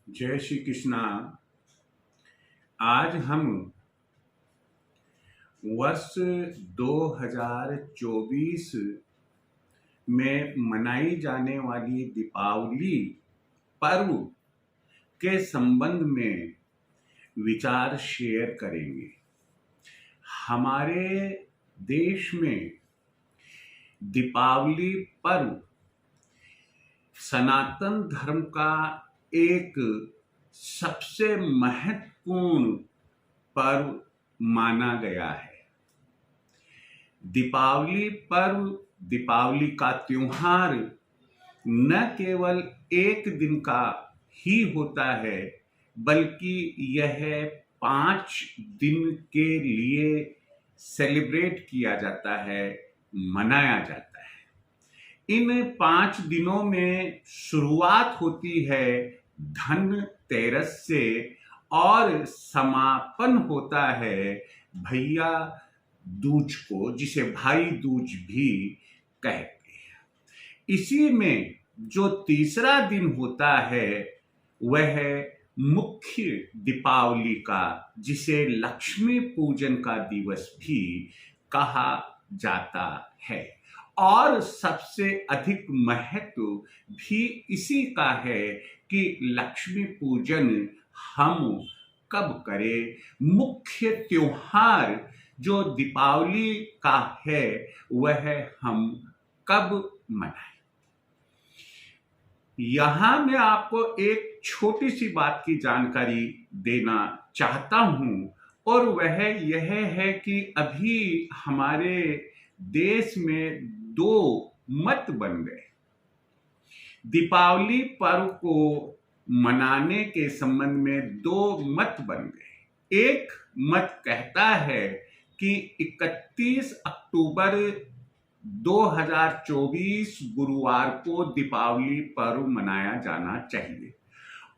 जय श्री कृष्णा। आज हम वर्ष 2024 में मनाई जाने वाली दीपावली पर्व के संबंध में विचार शेयर करेंगे। हमारे देश में दीपावली पर्व सनातन धर्म का एक सबसे महत्वपूर्ण पर्व माना गया है। दीपावली पर्व, दीपावली का त्योहार न केवल एक दिन का ही होता है, बल्कि यह 5 दिन के लिए सेलिब्रेट किया जाता है, मनाया जाता है। इन 5 दिनों में शुरुआत होती है धनतेरस से और समापन होता है भैया दूज को, जिसे भाई दूज भी कहते हैं। इसी में जो तीसरा दिन होता है वह मुख्य दीपावली का, जिसे लक्ष्मी पूजन का दिवस भी कहा जाता है। और सबसे अधिक महत्व भी इसी का है कि लक्ष्मी पूजन हम कब करें, मुख्य त्योहार जो दीपावली का है वह हम कब मनाएं। यहां मैं आपको एक छोटी सी बात की जानकारी देना चाहता हूं, और वह यह है कि अभी हमारे देश में 2 मत बन गए। दीपावली पर्व को मनाने के संबंध में 2 मत बन गए। एक मत कहता है कि 31 अक्टूबर 2024 गुरुवार को दीपावली पर्व मनाया जाना चाहिए,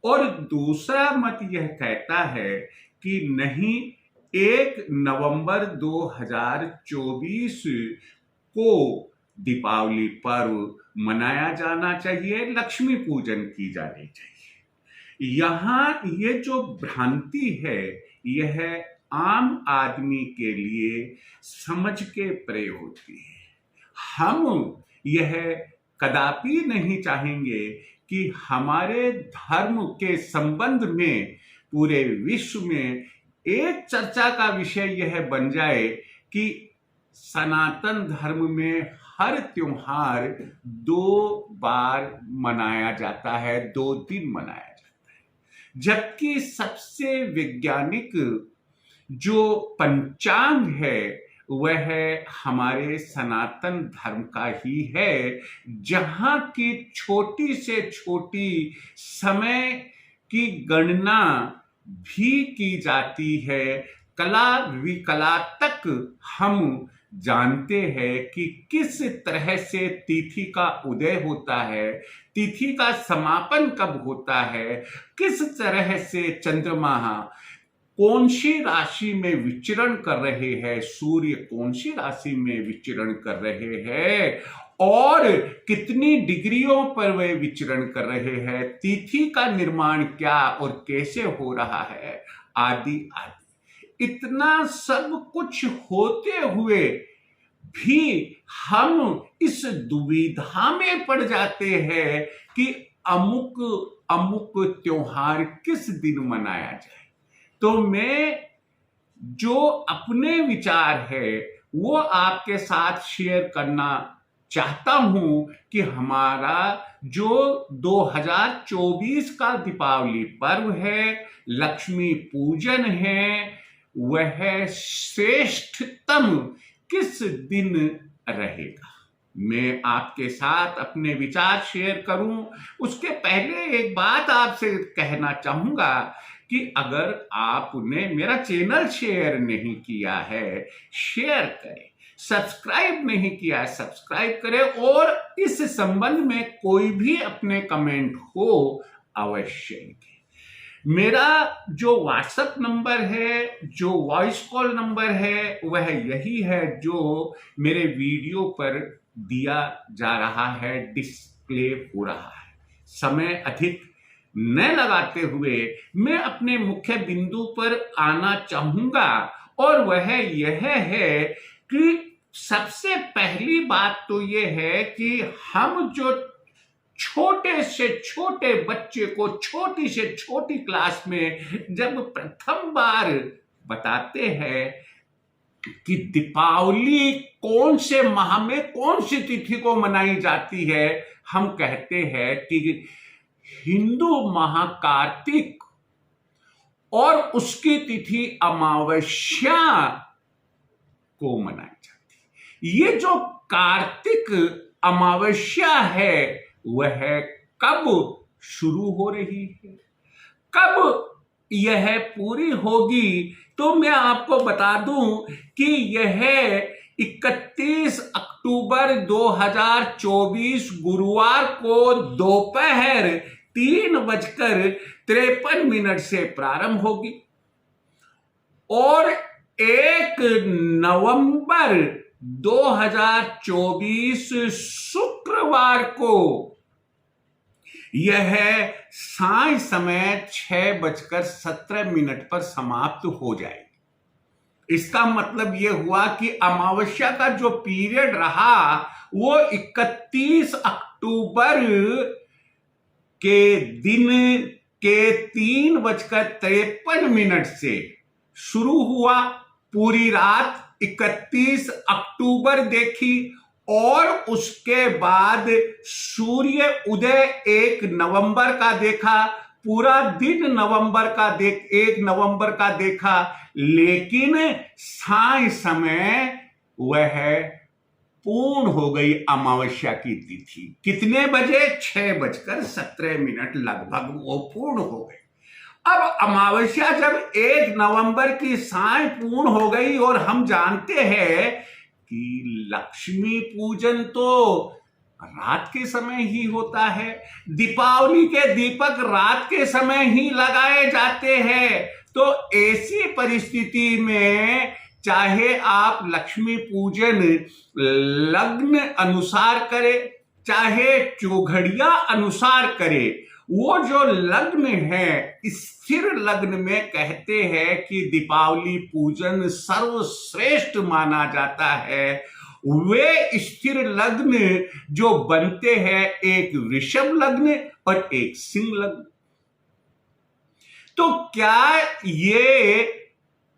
और दूसरा मत यह कहता है कि नहीं, 1 नवंबर 2024 को दीपावली पर्व मनाया जाना चाहिए, लक्ष्मी पूजन की जानी चाहिए। यहाँ ये जो भ्रांति है यह आम आदमी के लिए समझ के प्रयोग होती है। हम यह कदापि नहीं चाहेंगे कि हमारे धर्म के संबंध में पूरे विश्व में एक चर्चा का विषय यह बन जाए कि सनातन धर्म में हर त्योहार 2 बार मनाया जाता है, 2 दिन मनाया जाता है, जबकि सबसे वैज्ञानिक जो पंचांग है वह हमारे सनातन धर्म का ही है, जहां की छोटी से छोटी समय की गणना भी की जाती है। कला विकला तक हम जानते हैं कि किस तरह से तिथि का उदय होता है, तिथि का समापन कब होता है, किस तरह से चंद्रमा कौन सी राशि में विचरण कर रहे हैं, सूर्य कौन सी राशि में विचरण कर रहे हैं, और कितनी डिग्रियों पर वे विचरण कर रहे हैं, तिथि का निर्माण क्या और कैसे हो रहा है, आदि आदि। इतना सब कुछ होते हुए भी हम इस दुविधा में पड़ जाते हैं कि अमुक अमुक त्योहार किस दिन मनाया जाए। तो मैं जो अपने विचार है वो आपके साथ शेयर करना चाहता हूं कि हमारा जो 2024 का दीपावली पर्व है, लक्ष्मी पूजन है, वह श्रेष्ठतम किस दिन रहेगा। मैं आपके साथ अपने विचार शेयर करूं, उसके पहले एक बात आपसे कहना चाहूंगा कि अगर आपने मेरा चैनल शेयर नहीं किया है, शेयर करें, सब्सक्राइब नहीं किया है, सब्सक्राइब करें, और इस संबंध में कोई भी अपने कमेंट हो अवश्य लिखें। मेरा जो व्हाट्सएप नंबर है, जो वॉइस कॉल नंबर है, वह यही है जो मेरे वीडियो पर दिया जा रहा है, डिस्प्ले हो रहा है। समय अधिक न लगाते हुए मैं अपने मुख्य बिंदु पर आना चाहूंगा, और वह यह है कि सबसे पहली बात तो यह है कि हम जो छोटे से छोटे बच्चे को छोटी से छोटी क्लास में जब प्रथम बार बताते हैं कि दीपावली कौन से माह में कौन सी तिथि को मनाई जाती है, हम कहते हैं कि हिंदू माह कार्तिक और उसकी तिथि अमावस्या को मनाई जाती है। ये जो कार्तिक अमावस्या है वह कब शुरू हो रही है, कब यह पूरी होगी, तो मैं आपको बता दूं कि यह 31 अक्टूबर 2024 गुरुवार को दोपहर 3:53 से प्रारंभ होगी और 1 नवंबर 2024 शुक्रवार को यह साय समय 6:17 पर समाप्त हो जाएगी। इसका मतलब यह हुआ कि अमावस्या का जो पीरियड रहा वो 31 अक्टूबर के दिन के 3:53 से शुरू हुआ, पूरी रात 31 अक्टूबर देखी और उसके बाद सूर्य उदय 1 नवंबर का देखा, पूरा दिन 1 नवंबर का देखा, लेकिन साय समय वह पूर्ण हो गई अमावस्या की तिथि। कितने बजे? 6:17 लगभग वो पूर्ण हो गई। अब अमावस्या जब 1 नवंबर की साय पूर्ण हो गई, और हम जानते हैं कि लक्ष्मी पूजन तो रात के समय ही होता है, दीपावली के दीपक रात के समय ही लगाए जाते हैं, तो ऐसी परिस्थिति में चाहे आप लक्ष्मी पूजन लग्न अनुसार करें चाहे चौघड़िया अनुसार करें, वो जो लग्न है स्थिर लग्न में कहते हैं कि दीपावली पूजन सर्वश्रेष्ठ माना जाता है। वे स्थिर लग्न जो बनते हैं एक वृषभ लग्न और एक सिंह लग्न। तो क्या ये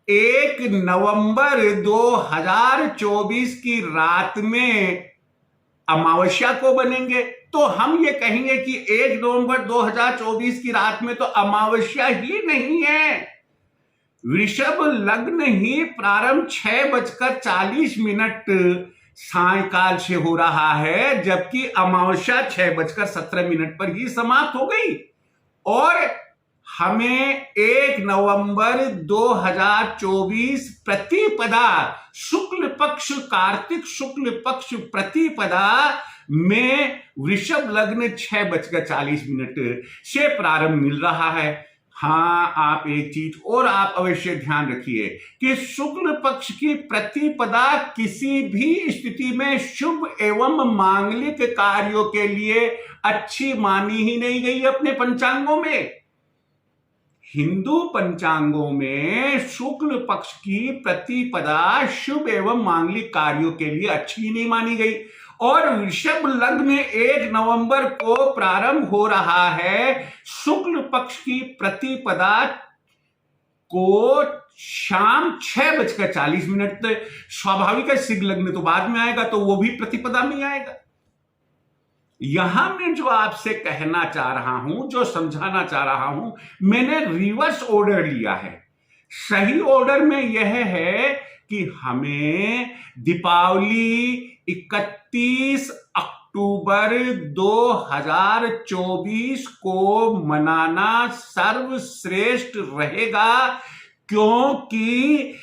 1 नवंबर 2024 की रात में अमावस्या को बनेंगे? तो हम ये कहेंगे कि 1 नवंबर 2024 की रात में तो अमावस्या ही नहीं है, वृषभ लग्न ही प्रारंभ 6:40 सायकाल से हो रहा है, जबकि अमावस्या 6:17 पर ही समाप्त हो गई। और हमें 1 नवंबर 2024 प्रतिपदा शुक्ल पक्ष, कार्तिक शुक्ल पक्ष प्रतिपदा में वृषभ लग्न 6:40 से प्रारंभ मिल रहा है। हाँ, आप एक चीज और आप अवश्य ध्यान रखिए कि शुक्ल पक्ष की प्रतिपदा किसी भी स्थिति में शुभ एवं मांगलिक कार्यों के लिए अच्छी मानी ही नहीं गई अपने पंचांगों में। हिंदू पंचांगों में शुक्ल पक्ष की प्रतिपदा शुभ एवं मांगलिक कार्यों के लिए अच्छी नहीं मानी गई, और वृषभ लग्न 1 नवंबर को प्रारंभ हो रहा है। शुक्ल पक्ष की प्रतिपदा को शाम 6:40, स्वाभाविक है सिंह लग्न तो बाद में आएगा, तो वो भी प्रतिपदा में आएगा। यहां मैं जो आपसे कहना चाह रहा हूं, जो समझाना चाह रहा हूं, मैंने रिवर्स ऑर्डर लिया है। सही ऑर्डर में यह है कि हमें दीपावली 31 अक्टूबर 2024 को मनाना सर्वश्रेष्ठ रहेगा, क्योंकि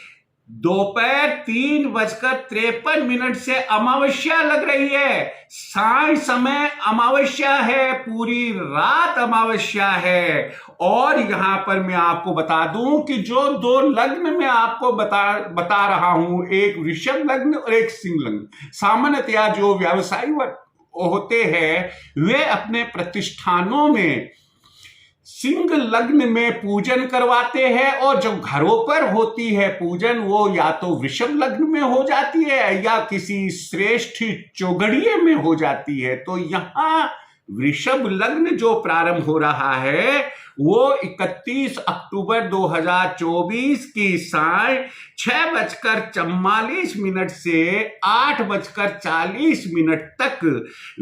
दोपहर 3:53 से अमावस्या लग रही है। साय समय अमावस्या है, पूरी रात अमावस्या है। और यहां पर मैं आपको बता दूं कि जो 2 लग्न मैं आपको बता रहा हूं, एक वृषभ लग्न और एक सिंह लग्न, सामान्यतया जो व्यवसायी होते हैं वे अपने प्रतिष्ठानों में सिंह लग्न में पूजन करवाते हैं, और जो घरों पर होती है पूजन वो या तो वृषभ लग्न में हो जाती है या किसी श्रेष्ठ चौघड़िए में हो जाती है। तो यहां वृषभ लग्न जो प्रारंभ हो रहा है वो 31 अक्टूबर 2024 की साय 6:44 से 8:40 तक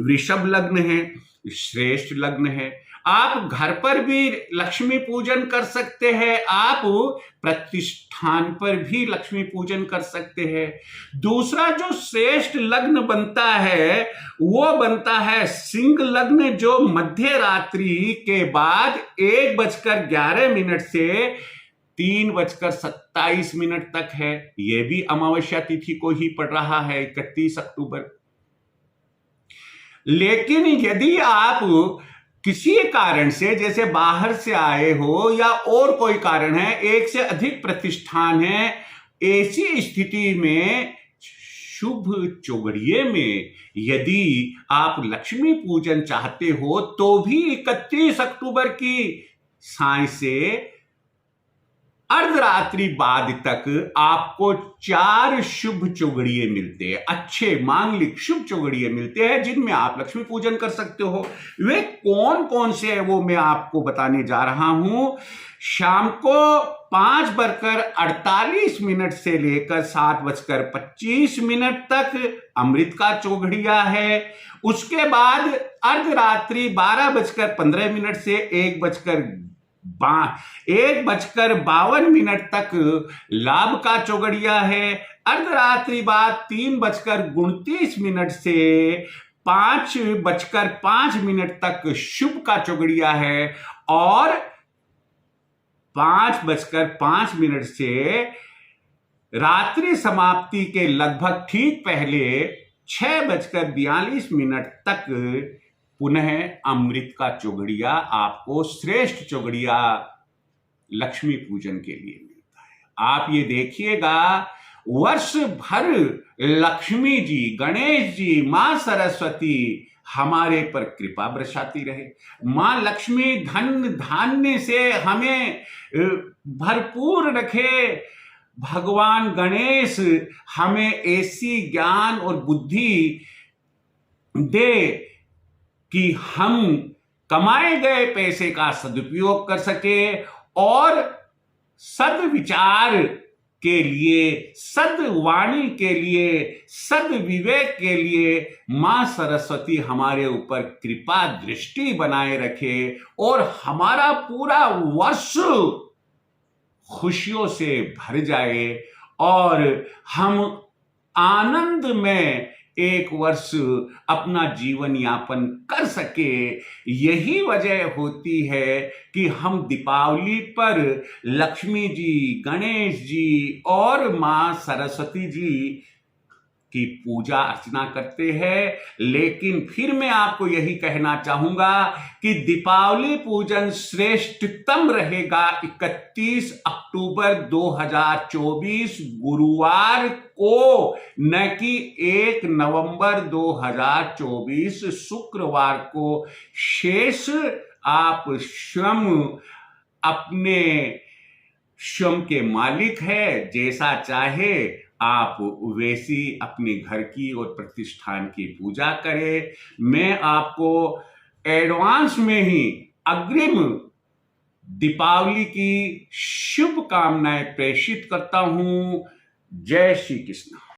वृषभ लग्न है, श्रेष्ठ लग्न है। आप घर पर भी लक्ष्मी पूजन कर सकते हैं, आप प्रतिष्ठान पर भी लक्ष्मी पूजन कर सकते हैं। दूसरा जो श्रेष्ठ लग्न बनता है वो बनता है सिंह लग्न, जो मध्य रात्रि के बाद 1:11 से 3:27 तक है। यह भी अमावस्या तिथि को ही पड़ रहा है, 31 अक्टूबर। लेकिन यदि आप किसी कारण से, जैसे बाहर से आए हो या और कोई कारण है, एक से अधिक प्रतिष्ठान है, ऐसी स्थिति में शुभ चौघड़िए में यदि आप लक्ष्मी पूजन चाहते हो तो भी 31 अक्टूबर की साय से अर्धरात्रि बाद तक आपको 4 शुभ चौघड़िए मिलते हैं, अच्छे मांगलिक शुभ चौघड़िए मिलते हैं जिनमें आप लक्ष्मी पूजन कर सकते हो। वे कौन कौन से हैं वो मैं आपको बताने जा रहा हूं। शाम को 5:48 से लेकर 7:25 तक अमृत का चौघड़िया है। उसके बाद अर्धरात्रि 12:15 से 1:52 तक लाभ का चौघड़िया है। अर्धरात्रि बाद 3:29 से 5:05 तक शुभ का चौघड़िया है, और 5:05 से रात्रि समाप्ति के लगभग ठीक पहले 6:42 तक पुनः अमृत का चौघड़िया आपको श्रेष्ठ चौघड़िया लक्ष्मी पूजन के लिए मिलता है। आप ये देखिएगा, वर्ष भर लक्ष्मी जी, गणेश जी, मां सरस्वती हमारे पर कृपा बरसाती रहे। मां लक्ष्मी धन धान्य से हमें भरपूर रखे। भगवान गणेश हमें ऐसी ज्ञान और बुद्धि दे कि हम कमाए गए पैसे का सदुपयोग कर सके और सद्विचार के लिए, सद्वाणी के लिए, सद्विवेक के लिए मां सरस्वती हमारे ऊपर कृपा दृष्टि बनाए रखे और हमारा पूरा वर्ष खुशियों से भर जाए और हम आनंद में एक वर्ष अपना जीवन यापन कर सके। यही वजह होती है कि हम दीपावली पर लक्ष्मी जी, गणेश जी और मां सरस्वती जी की पूजा अर्चना करते हैं। लेकिन फिर मैं आपको यही कहना चाहूंगा कि दीपावली पूजन श्रेष्ठतम रहेगा 31 अक्टूबर 2024 गुरुवार को, न कि 1 नवंबर 2024 शुक्रवार को। शेष आप स्वयं अपने स्वयं के मालिक है, जैसा चाहे आप वैसी अपने घर की और प्रतिष्ठान की पूजा करें। मैं आपको एडवांस में ही अग्रिम दीपावली की शुभकामनाएं प्रेषित करता हूं। जय श्री कृष्ण।